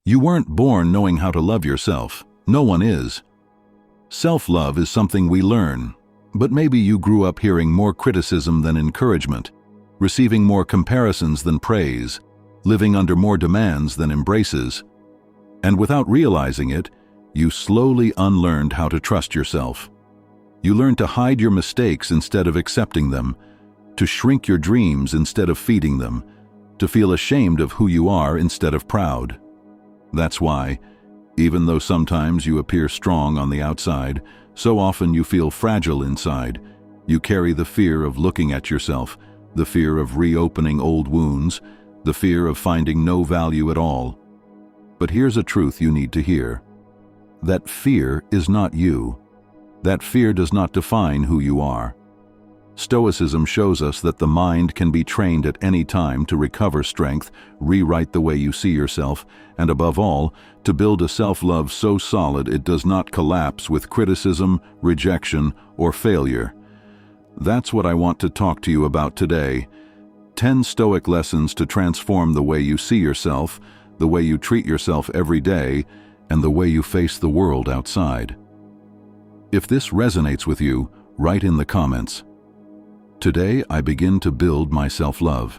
You weren't born knowing how to love yourself. No one is. Self-love is something we learn, but maybe you grew up hearing more criticism than encouragement, receiving more comparisons than praise, living under more demands than embraces. And without realizing it, you slowly unlearned how to trust yourself. You learned to hide your mistakes instead of accepting them, to shrink your dreams instead of feeding them, to feel ashamed of who you are instead of proud. That's why, even though sometimes you appear strong on the outside, so often you feel fragile inside. You carry the fear of looking at yourself, the fear of reopening old wounds, the fear of finding no value at all. But here's a truth you need to hear. That fear is not you. That fear does not define who you are. Stoicism shows us that the mind can be trained at any time to recover strength, rewrite the way you see yourself, and above all, to build a self-love so solid it does not collapse with criticism, rejection, or failure. That's what I want to talk to you about today. 10 Stoic lessons to transform the way you see yourself, the way you treat yourself every day, and the way you face the world outside. If this resonates with you, write in the comments. Today, I begin to build my self-love.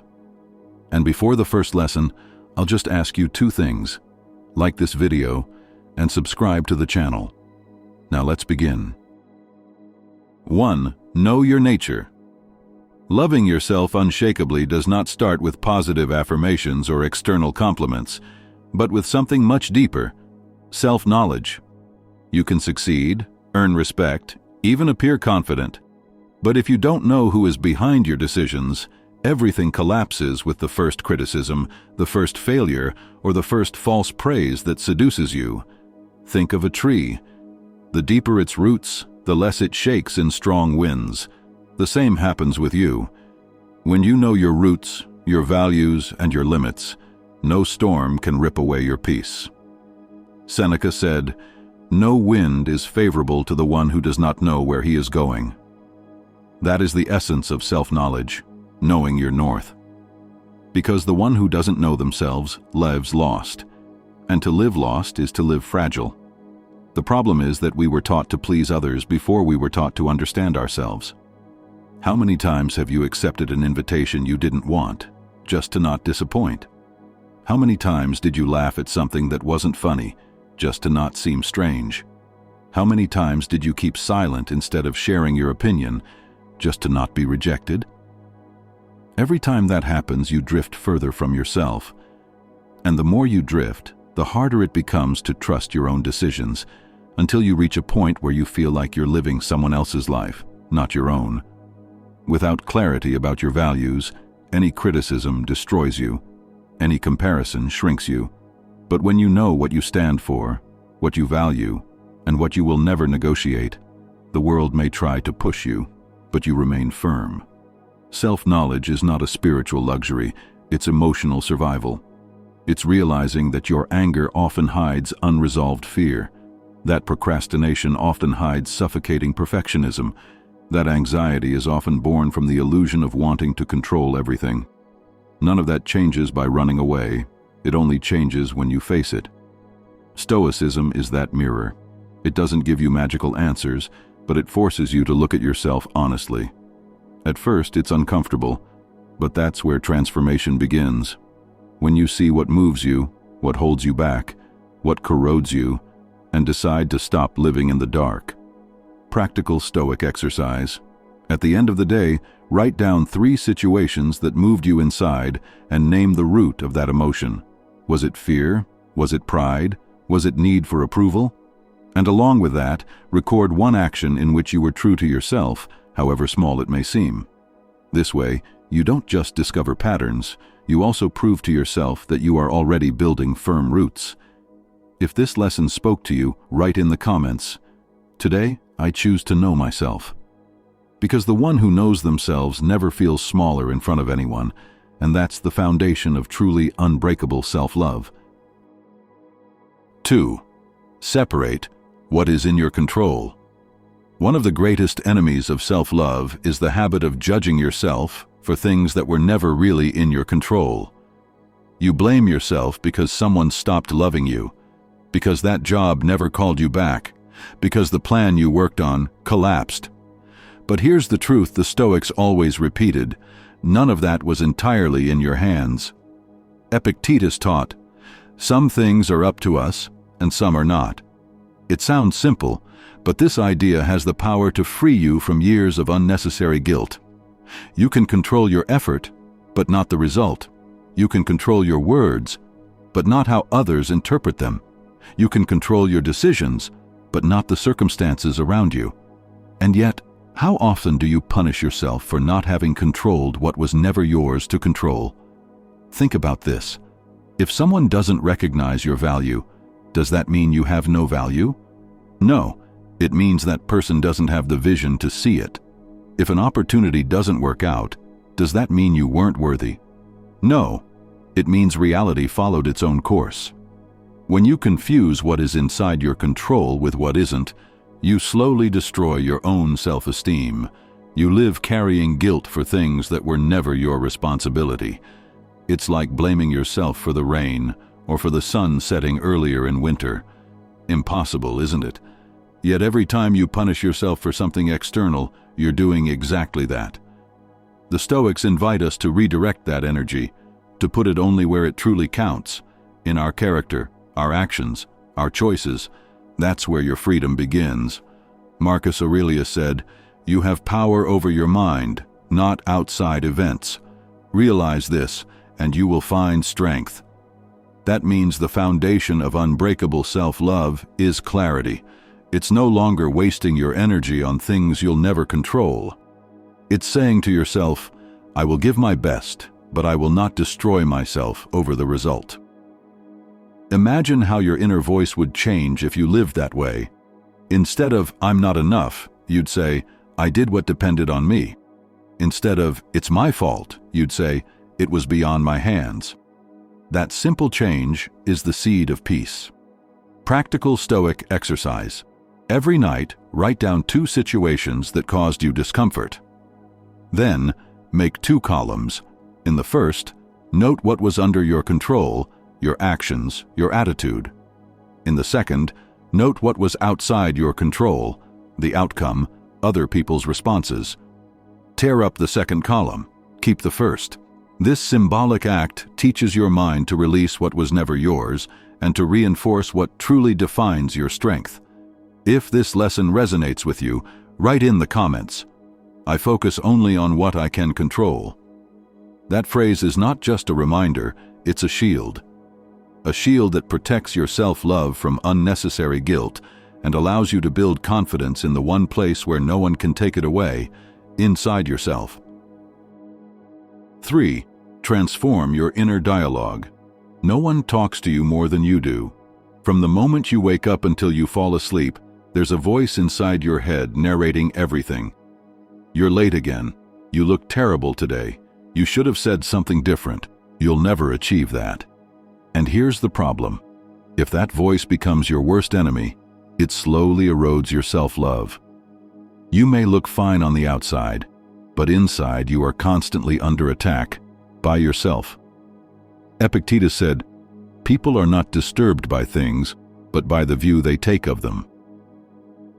And before the first lesson, I'll just ask you 2 things. Like this video and subscribe to the channel. Now let's begin. 1. Know your nature. Loving yourself unshakably does not start with positive affirmations or external compliments, but with something much deeper: self-knowledge. You can succeed, earn respect, even appear confident. But if you don't know who is behind your decisions, everything collapses with the first criticism, the first failure, or the first false praise that seduces you. Think of a tree. The deeper its roots, the less it shakes in strong winds. The same happens with you. When you know your roots, your values, and your limits, no storm can rip away your peace. Seneca said, "No wind is favorable to the one who does not know where he is going." That is the essence of self-knowledge, knowing your north. Because the one who doesn't know themselves lives lost, and to live lost is to live fragile. The problem is that we were taught to please others before we were taught to understand ourselves. How many times have you accepted an invitation you didn't want, just to not disappoint? How many times did you laugh at something that wasn't funny, just to not seem strange? How many times did you keep silent instead of sharing your opinion, just to not be rejected? Every time that happens, you drift further from yourself. And the more you drift, the harder it becomes to trust your own decisions, until you reach a point where you feel like you're living someone else's life, not your own. Without clarity about your values, any criticism destroys you, any comparison shrinks you. But when you know what you stand for, what you value, and what you will never negotiate, the world may try to push you, but you remain firm. Self-knowledge is not a spiritual luxury, it's emotional survival. It's realizing that your anger often hides unresolved fear, that procrastination often hides suffocating perfectionism, that anxiety is often born from the illusion of wanting to control everything. None of that changes by running away, it only changes when you face it. Stoicism is that mirror. It doesn't give you magical answers, but it forces you to look at yourself honestly. At first, it's uncomfortable, but that's where transformation begins. When you see what moves you, what holds you back, what corrodes you, and decide to stop living in the dark. Practical Stoic exercise. At the end of the day, write down 3 situations that moved you inside and name the root of that emotion. Was it fear? Was it pride? Was it need for approval? And along with that, record one action in which you were true to yourself, however small it may seem. This way, you don't just discover patterns, you also prove to yourself that you are already building firm roots. If this lesson spoke to you, write in the comments, "Today, I choose to know myself." Because the one who knows themselves never feels smaller in front of anyone, and that's the foundation of truly unbreakable self-love. 2. Separate what is in your control. One of the greatest enemies of self-love is the habit of judging yourself for things that were never really in your control. You blame yourself because someone stopped loving you, because that job never called you back, because the plan you worked on collapsed. But here's the truth the Stoics always repeated: none of that was entirely in your hands. Epictetus taught, "Some things are up to us, and some are not." It sounds simple, but this idea has the power to free you from years of unnecessary guilt. You can control your effort, but not the result. You can control your words, but not how others interpret them. You can control your decisions, but not the circumstances around you. And yet, how often do you punish yourself for not having controlled what was never yours to control? Think about this. If someone doesn't recognize your value, does that mean you have no value? No, it means that person doesn't have the vision to see it. If an opportunity doesn't work out, does that mean you weren't worthy? No, it means reality followed its own course. When you confuse what is inside your control with what isn't, you slowly destroy your own self-esteem. You live carrying guilt for things that were never your responsibility. It's like blaming yourself for the rain or for the sun setting earlier in winter. Impossible, isn't it? Yet every time you punish yourself for something external, you're doing exactly that. The Stoics invite us to redirect that energy, to put it only where it truly counts, in our character, our actions, our choices. That's where your freedom begins. Marcus Aurelius said, "You have power over your mind, not outside events. Realize this, and you will find strength." That means the foundation of unbreakable self-love is clarity. It's no longer wasting your energy on things you'll never control. It's saying to yourself, "I will give my best, but I will not destroy myself over the result." Imagine how your inner voice would change if you lived that way. Instead of "I'm not enough," you'd say, "I did what depended on me." Instead of "It's my fault," you'd say, "It was beyond my hands." That simple change is the seed of peace. Practical Stoic exercise. Every night, write down 2 situations that caused you discomfort. Then, make 2 columns. In the first, note what was under your control, your actions, your attitude. In the second, note what was outside your control, the outcome, other people's responses. Tear up the second column. Keep the first. This symbolic act teaches your mind to release what was never yours and to reinforce what truly defines your strength. If this lesson resonates with you, write in the comments, "I focus only on what I can control." That phrase is not just a reminder, it's a shield. A shield that protects your self-love from unnecessary guilt and allows you to build confidence in the one place where no one can take it away, inside yourself. 3. Transform your inner dialogue. No one talks to you more than you do. From the moment you wake up until you fall asleep, there's a voice inside your head narrating everything. "You're late again. You look terrible today. You should have said something different. You'll never achieve that." And here's the problem. If that voice becomes your worst enemy, it slowly erodes your self-love. You may look fine on the outside, but inside you are constantly under attack by yourself. Epictetus said, "People are not disturbed by things, but by the view they take of them."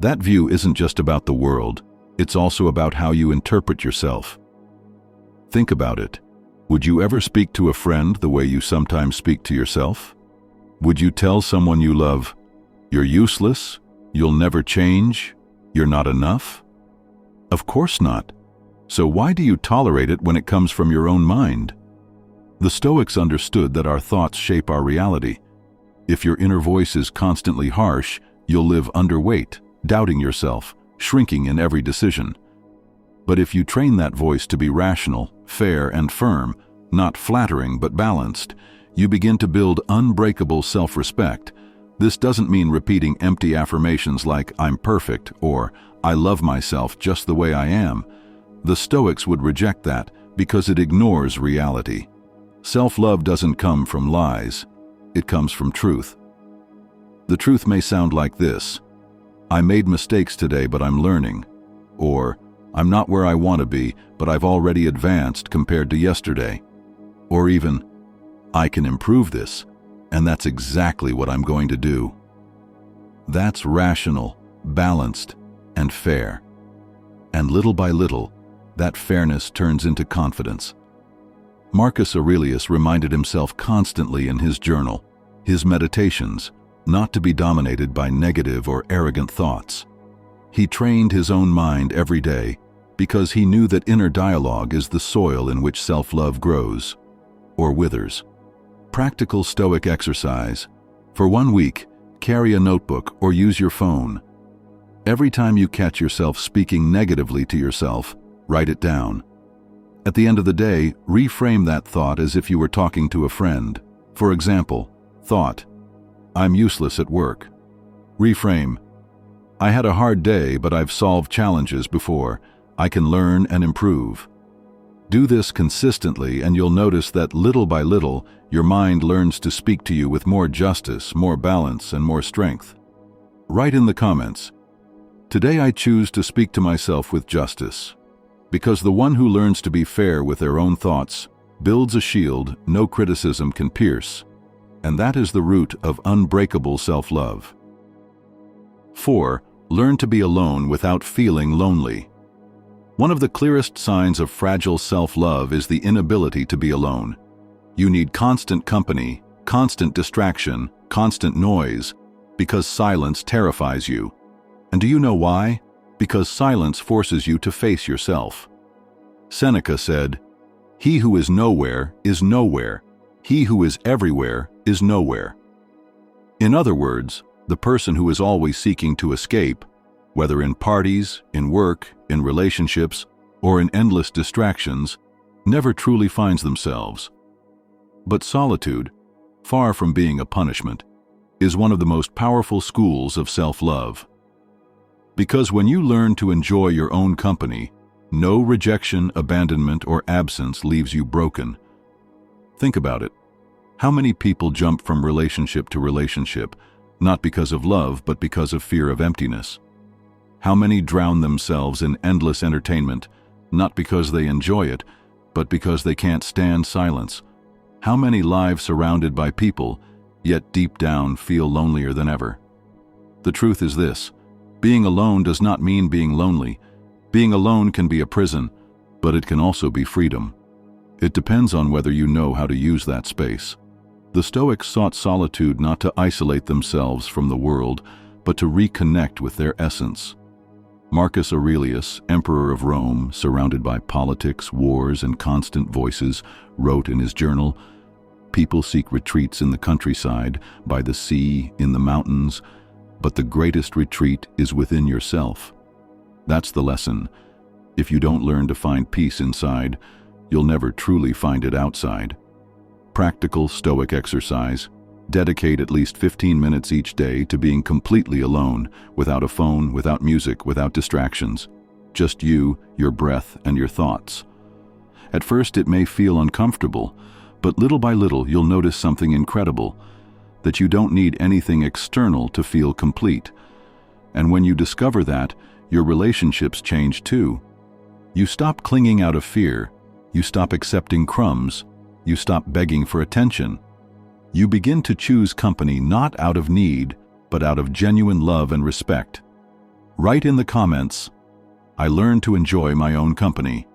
That view isn't just about the world, it's also about how you interpret yourself. Think about it. Would you ever speak to a friend the way you sometimes speak to yourself? Would you tell someone you love, "You're useless, you'll never change, you're not enough"? Of course not. So why do you tolerate it when it comes from your own mind? The Stoics understood that our thoughts shape our reality. If your inner voice is constantly harsh, you'll live underweight, doubting yourself, shrinking in every decision. But if you train that voice to be rational, fair, and firm, not flattering but balanced, you begin to build unbreakable self-respect. This doesn't mean repeating empty affirmations like "I'm perfect" or "I love myself just the way I am." The Stoics would reject that because it ignores reality. Self-love doesn't come from lies, it comes from truth. The truth may sound like this: "I made mistakes today, but I'm learning." Or, "I'm not where I want to be, but I've already advanced compared to yesterday." Or even, I can improve this, and that's exactly what I'm going to do. That's rational, balanced, and fair. And little by little, that fairness turns into confidence. Marcus Aurelius reminded himself constantly in his journal, his meditations, not to be dominated by negative or arrogant thoughts. He trained his own mind every day because he knew that inner dialogue is the soil in which self-love grows, or withers. Practical Stoic exercise. For 1 week, carry a notebook or use your phone. Every time you catch yourself speaking negatively to yourself, write it down. At the end of the day, reframe that thought as if you were talking to a friend. For example, thought, I'm useless at work. Reframe, I had a hard day, but I've solved challenges before. I can learn and improve. Do this consistently, and you'll notice that little by little, your mind learns to speak to you with more justice, more balance, and more strength. Write in the comments, today I choose to speak to myself with justice. Because the one who learns to be fair with their own thoughts builds a shield no criticism can pierce. And that is the root of unbreakable self-love. 4. Learn to be alone without feeling lonely. One of the clearest signs of fragile self-love is the inability to be alone. You need constant company, constant distraction, constant noise, because silence terrifies you. And do you know why? Because silence forces you to face yourself. Seneca said, "He who is nowhere is nowhere. He who is everywhere is nowhere." In other words, the person who is always seeking to escape, whether in parties, in work, in relationships, or in endless distractions, never truly finds themselves. But solitude, far from being a punishment, is one of the most powerful schools of self-love. Because when you learn to enjoy your own company, no rejection, abandonment, or absence leaves you broken. Think about it. How many people jump from relationship to relationship, not because of love, but because of fear of emptiness? How many drown themselves in endless entertainment, not because they enjoy it, but because they can't stand silence? How many lives surrounded by people, yet deep down feel lonelier than ever? The truth is this: being alone does not mean being lonely. Being alone can be a prison, but it can also be freedom. It depends on whether you know how to use that space. The Stoics sought solitude not to isolate themselves from the world, but to reconnect with their essence. Marcus Aurelius, Emperor of Rome, surrounded by politics, wars, and constant voices, wrote in his journal, "People seek retreats in the countryside, by the sea, in the mountains, but the greatest retreat is within yourself." That's the lesson. If you don't learn to find peace inside, you'll never truly find it outside. Practical Stoic exercise. Dedicate at least 15 minutes each day to being completely alone, without a phone, without music, without distractions. Just you, your breath, and your thoughts. At first it may feel uncomfortable, but little by little you'll notice something incredible, that you don't need anything external to feel complete. And when you discover that, your relationships change too. You stop clinging out of fear, you stop accepting crumbs, you stop begging for attention. You begin to choose company not out of need, but out of genuine love and respect. Write in the comments, I learned to enjoy my own company,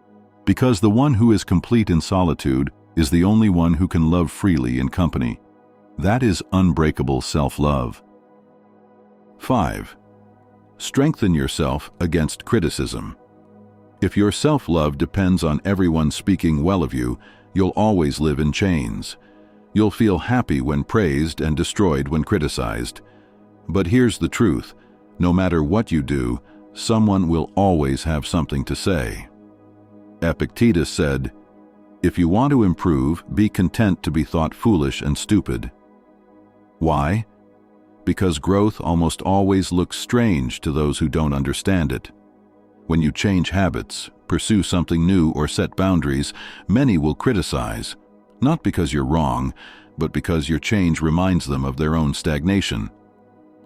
because the one who is complete in solitude is the only one who can love freely in company. That is unbreakable self-love. 5. Strengthen yourself against criticism. If your self-love depends on everyone speaking well of you, you'll always live in chains. You'll feel happy when praised and destroyed when criticized. But here's the truth: no matter what you do, someone will always have something to say. Epictetus said, "If you want to improve, be content to be thought foolish and stupid." Why? Because growth almost always looks strange to those who don't understand it. When you change habits, pursue something new, or set boundaries, many will criticize. Not because you're wrong, but because your change reminds them of their own stagnation.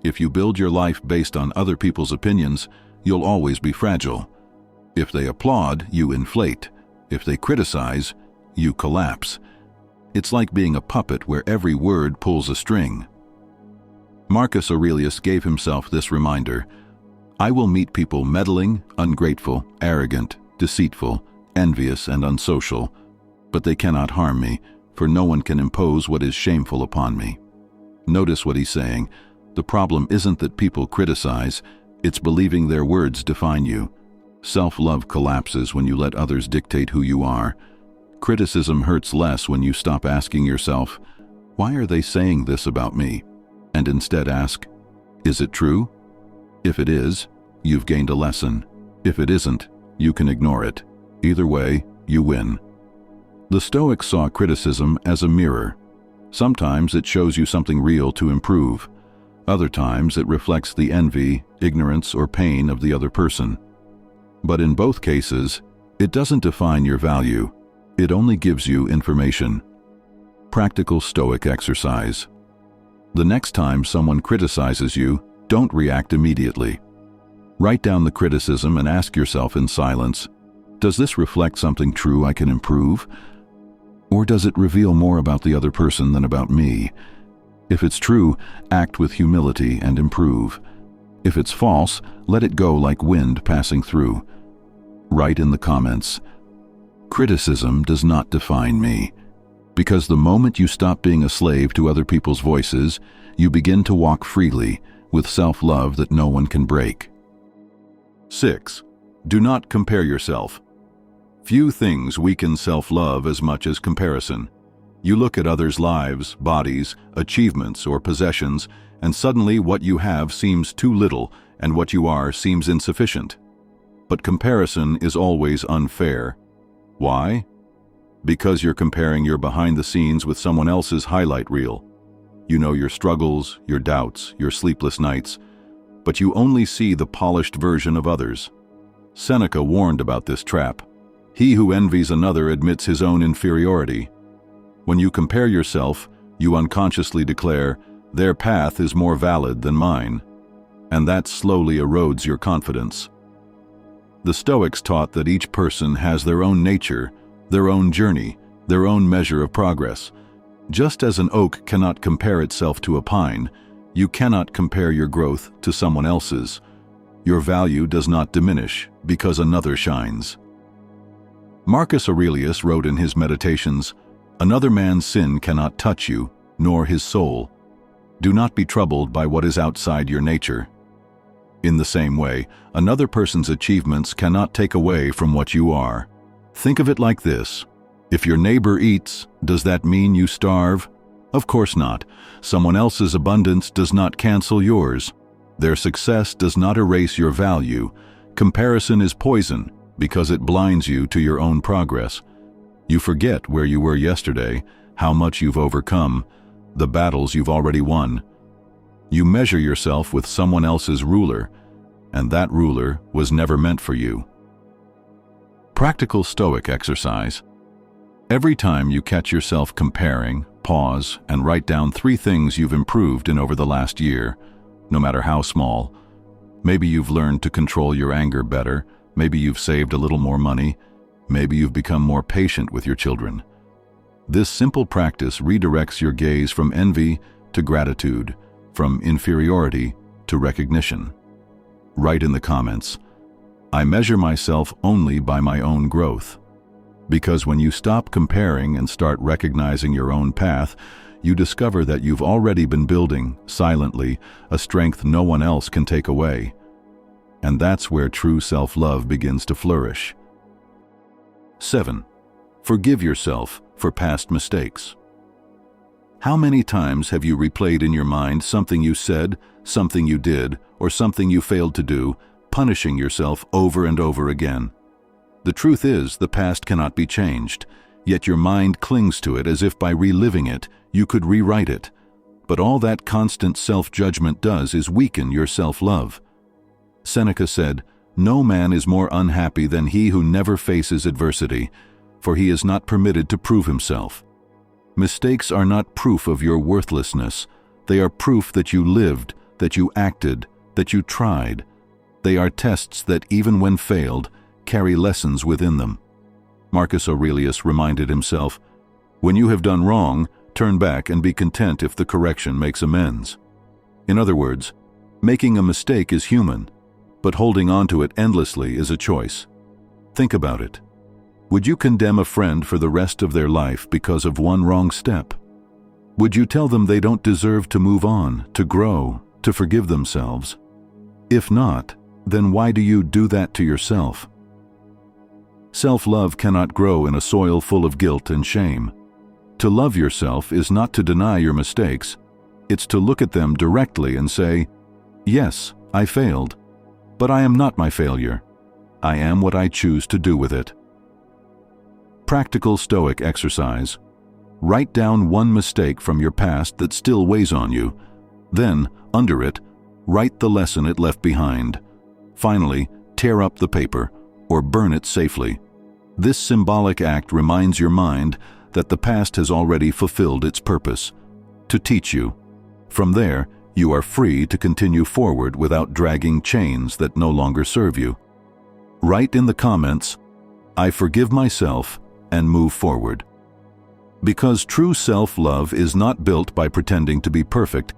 If you build your life based on other people's opinions, you'll always be fragile. If they applaud, you inflate. If they criticize, you collapse. It's like being a puppet where every word pulls a string. Marcus Aurelius gave himself this reminder: I will meet people meddling, ungrateful, arrogant, deceitful, envious, and unsocial, but they cannot harm me, for no one can impose what is shameful upon me. Notice what he's saying. The problem isn't that people criticize, it's believing their words define you. Self-love collapses when you let others dictate who you are. Criticism hurts less when you stop asking yourself, why are they saying this about me? And instead ask, is it true? If it is, you've gained a lesson. If it isn't, you can ignore it. Either way, you win. The Stoics saw criticism as a mirror. Sometimes it shows you something real to improve. Other times it reflects the envy, ignorance, or pain of the other person. But in both cases, it doesn't define your value. It only gives you information. Practical Stoic exercise. The next time someone criticizes you, don't react immediately. Write down the criticism and ask yourself in silence, does this reflect something true I can improve? Or does it reveal more about the other person than about me? If it's true, act with humility and improve. If it's false, let it go like wind passing through. Write in the comments, criticism does not define me. Because the moment you stop being a slave to other people's voices, you begin to walk freely, with self-love that no one can break. 6. Do not compare yourself. Few things weaken self-love as much as comparison. You look at others' lives, bodies, achievements, or possessions, and suddenly what you have seems too little, and what you are seems insufficient. But comparison is always unfair. Why? Because you're comparing your behind the scenes with someone else's highlight reel. You know your struggles, your doubts, your sleepless nights, but you only see the polished version of others. Seneca warned about this trap. He who envies another admits his own inferiority. When you compare yourself, you unconsciously declare, their path is more valid than mine, and that slowly erodes your confidence. The Stoics taught that each person has their own nature, their own journey, their own measure of progress. Just as an oak cannot compare itself to a pine, you cannot compare your growth to someone else's. Your value does not diminish because another shines. Marcus Aurelius wrote in his Meditations, another man's sin cannot touch you, nor his soul. Do not be troubled by what is outside your nature. In the same way, another person's achievements cannot take away from what you are. Think of it like this. If your neighbor eats, does that mean you starve? Of course not. Someone else's abundance does not cancel yours. Their success does not erase your value. Comparison is poison because it blinds you to your own progress. You forget where you were yesterday, how much you've overcome, the battles you've already won. You measure yourself with someone else's ruler, and that ruler was never meant for you. Practical Stoic exercise. Every time you catch yourself comparing, pause and write down 3 things you've improved in over the last year, no matter how small. Maybe you've learned to control your anger better, maybe you've saved a little more money, maybe you've become more patient with your children. This simple practice redirects your gaze from envy to gratitude, from inferiority to recognition. Write in the comments, I measure myself only by my own growth. Because when you stop comparing and start recognizing your own path, you discover that you've already been building, silently, a strength no one else can take away. And that's where true self-love begins to flourish. 7. Forgive yourself for past mistakes. How many times have you replayed in your mind something you said, something you did, or something you failed to do, punishing yourself over and over again? The truth is, the past cannot be changed, yet your mind clings to it as if by reliving it, you could rewrite it. But all that constant self-judgment does is weaken your self-love. Seneca said, no man is more unhappy than he who never faces adversity, for he is not permitted to prove himself. Mistakes are not proof of your worthlessness. They are proof that you lived, that you acted, that you tried. They are tests that, even when failed, carry lessons within them. Marcus Aurelius reminded himself, When you have done wrong, turn back and be content if the correction makes amends. In other words, making a mistake is human, but holding on to it endlessly is a choice. Think about it. Would you condemn a friend for the rest of their life because of one wrong step? Would you tell them they don't deserve to move on, to grow, to forgive themselves? If not, then why do you do that to yourself? Self-love cannot grow in a soil full of guilt and shame. To love yourself is not to deny your mistakes. It's to look at them directly and say, yes, I failed, but I am not my failure. I am what I choose to do with it. Practical Stoic exercise. Write down one mistake from your past that still weighs on you. Then, under it, write the lesson it left behind. Finally, tear up the paper or burn it safely. This symbolic act reminds your mind that the past has already fulfilled its purpose, to teach you. From there, you are free to continue forward without dragging chains that no longer serve you. Write in the comments, I forgive myself, and move forward. Because true self-love is not built by pretending to be perfect,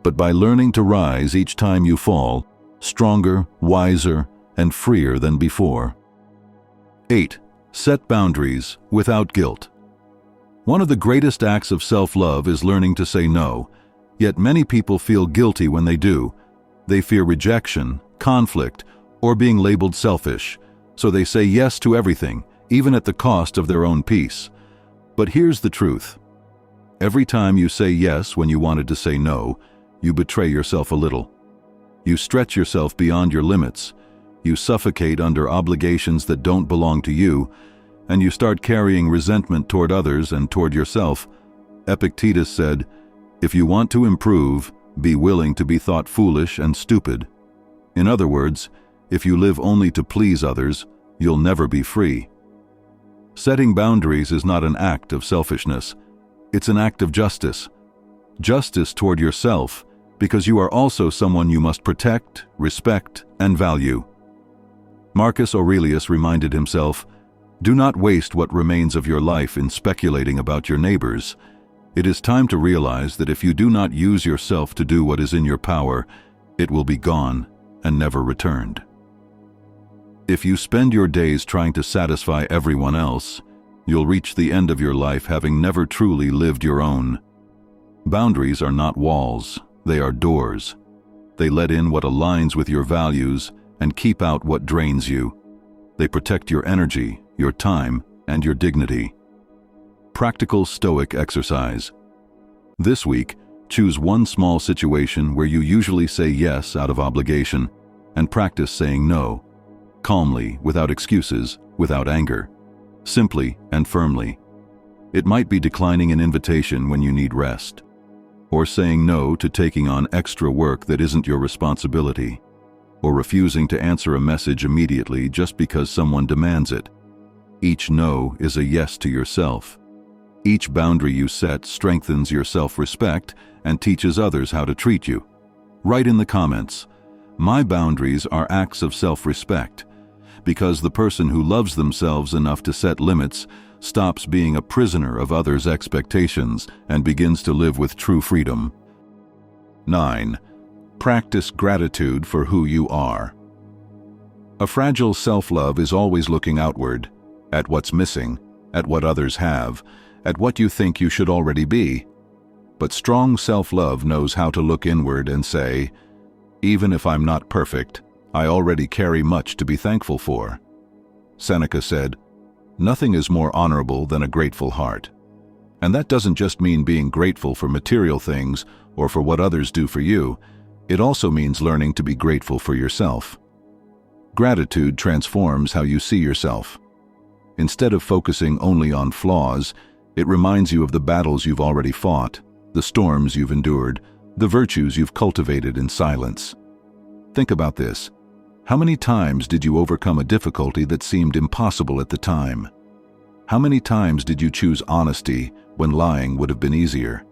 but by learning to rise each time you fall, stronger, wiser, and freer than before. 8. Set boundaries without guilt. One of the greatest acts of self-love is learning to say no, yet many people feel guilty when they do. They fear rejection, conflict, or being labeled selfish, so they say yes to everything, even at the cost of their own peace. But here's the truth. Every time you say yes when you wanted to say no, you betray yourself a little. You stretch yourself beyond your limits, you suffocate under obligations that don't belong to you, and you start carrying resentment toward others and toward yourself. Epictetus said, if you want to improve, be willing to be thought foolish and stupid. In other words, if you live only to please others, you'll never be free. Setting boundaries is not an act of selfishness. It's an act of justice. Justice toward yourself, because you are also someone you must protect, respect, and value. Marcus Aurelius reminded himself, do not waste what remains of your life in speculating about your neighbors. It is time to realize that if you do not use yourself to do what is in your power, it will be gone and never returned. If you spend your days trying to satisfy everyone else, you'll reach the end of your life having never truly lived your own. Boundaries are not walls, they are doors. They let in what aligns with your values and keep out what drains you. They protect your energy, your time, and your dignity. Practical Stoic exercise. This week, choose one small situation where you usually say yes out of obligation, and practice saying no, calmly, without excuses, without anger, simply and firmly. It might be declining an invitation when you need rest, or saying no to taking on extra work that isn't your responsibility, or refusing to answer a message immediately just because someone demands it. Each no is a yes to yourself. Each boundary you set strengthens your self-respect and teaches others how to treat you. Write in the comments, my boundaries are acts of self-respect, because the person who loves themselves enough to set limits stops being a prisoner of others' expectations and begins to live with true freedom. 9. Practice gratitude for who you are. A fragile self-love is always looking outward, at what's missing, at what others have, at what you think you should already be. But strong self-love knows how to look inward and say, even if I'm not perfect, I already carry much to be thankful for. Seneca said, nothing is more honorable than a grateful heart. And that doesn't just mean being grateful for material things or for what others do for you. It also means learning to be grateful for yourself. Gratitude transforms how you see yourself. Instead of focusing only on flaws, it reminds you of the battles you've already fought, the storms you've endured, the virtues you've cultivated in silence. Think about this. How many times did you overcome a difficulty that seemed impossible at the time? How many times did you choose honesty when lying would have been easier?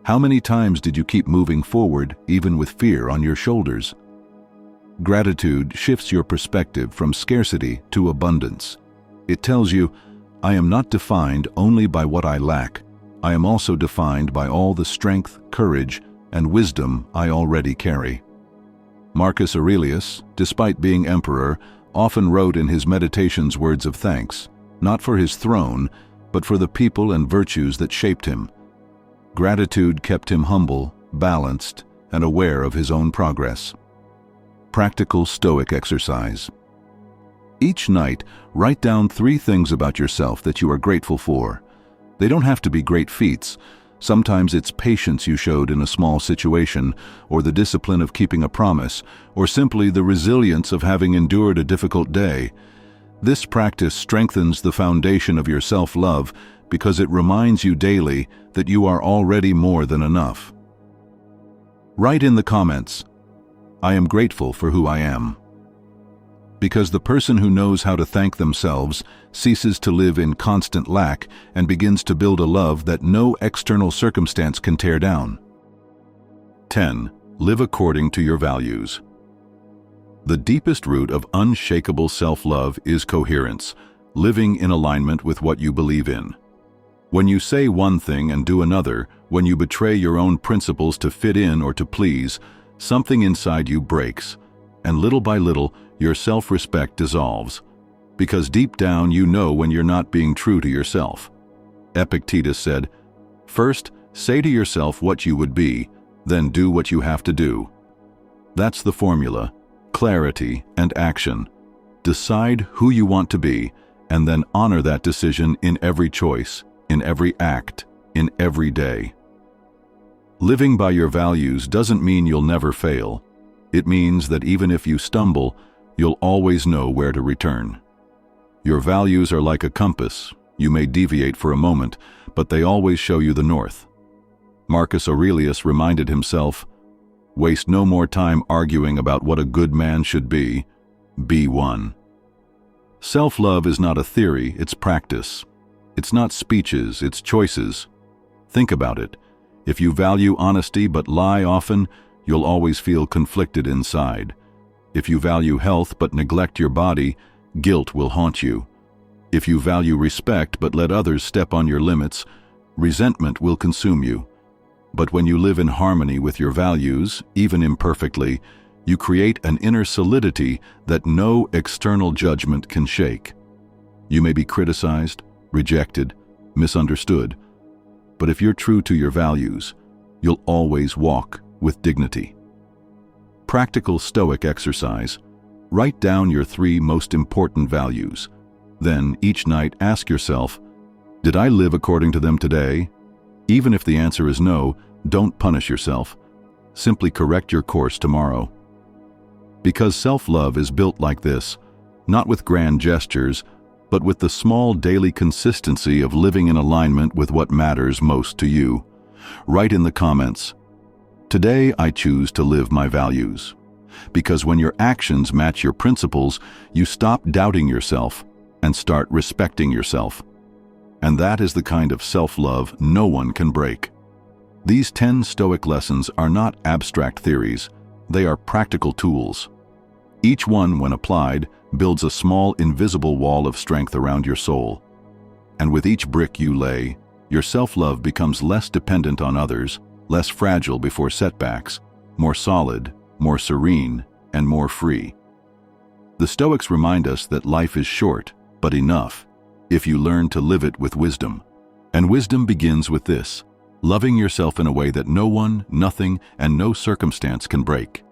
How many times did you keep moving forward even with fear on your shoulders? Gratitude shifts your perspective from scarcity to abundance. It tells you, I am not defined only by what I lack. I am also defined by all the strength, courage, and wisdom I already carry. Marcus Aurelius, despite being emperor, often wrote in his meditations words of thanks, not for his throne, but for the people and virtues that shaped him. Gratitude kept him humble, balanced, and aware of his own progress. Practical Stoic exercise. Each night, write down 3 things about yourself that you are grateful for. They don't have to be great feats. Sometimes it's patience you showed in a small situation, or the discipline of keeping a promise, or simply the resilience of having endured a difficult day. This practice strengthens the foundation of your self-love because it reminds you daily that you are already more than enough. Write in the comments, "I am grateful for who I am." Because the person who knows how to thank themselves ceases to live in constant lack and begins to build a love that no external circumstance can tear down. 10. Live according to your values. The deepest root of unshakable self-love is coherence, living in alignment with what you believe in. When you say one thing and do another, when you betray your own principles to fit in or to please, something inside you breaks, and little by little, your self-respect dissolves. Because deep down you know when you're not being true to yourself. Epictetus said, "First, say to yourself what you would be, then do what you have to do." That's the formula: clarity and action. Decide who you want to be, and then honor that decision in every choice, in every act, in every day. Living by your values doesn't mean you'll never fail. It means that even if you stumble, you'll always know where to return. Your values are like a compass. You may deviate for a moment, but they always show you the north. Marcus Aurelius reminded himself, "Waste no more time arguing about what a good man should be. Be one." Self-love is not a theory, it's practice. It's not speeches, it's choices. Think about it. If you value honesty but lie often, you'll always feel conflicted inside. If you value health but neglect your body, guilt will haunt you. If you value respect but let others step on your limits, resentment will consume you. But when you live in harmony with your values, even imperfectly, you create an inner solidity that no external judgment can shake. You may be criticized, rejected, misunderstood, but if you're true to your values, you'll always walk with dignity. Practical Stoic exercise. Write down your 3 most important values. Then, each night, ask yourself, did I live according to them today? Even if the answer is no, don't punish yourself. Simply correct your course tomorrow. Because self-love is built like this, not with grand gestures, but with the small daily consistency of living in alignment with what matters most to you. Write in the comments, "Today I choose to live my values." Because when your actions match your principles, you stop doubting yourself and start respecting yourself. And that is the kind of self-love no one can break. These 10 Stoic lessons are not abstract theories, they are practical tools. Each one, when applied, builds a small invisible wall of strength around your soul. And with each brick you lay, your self-love becomes less dependent on others, less fragile before setbacks, more solid, more serene, and more free. The Stoics remind us that life is short, but enough, if you learn to live it with wisdom. And wisdom begins with this: loving yourself in a way that no one, nothing, and no circumstance can break.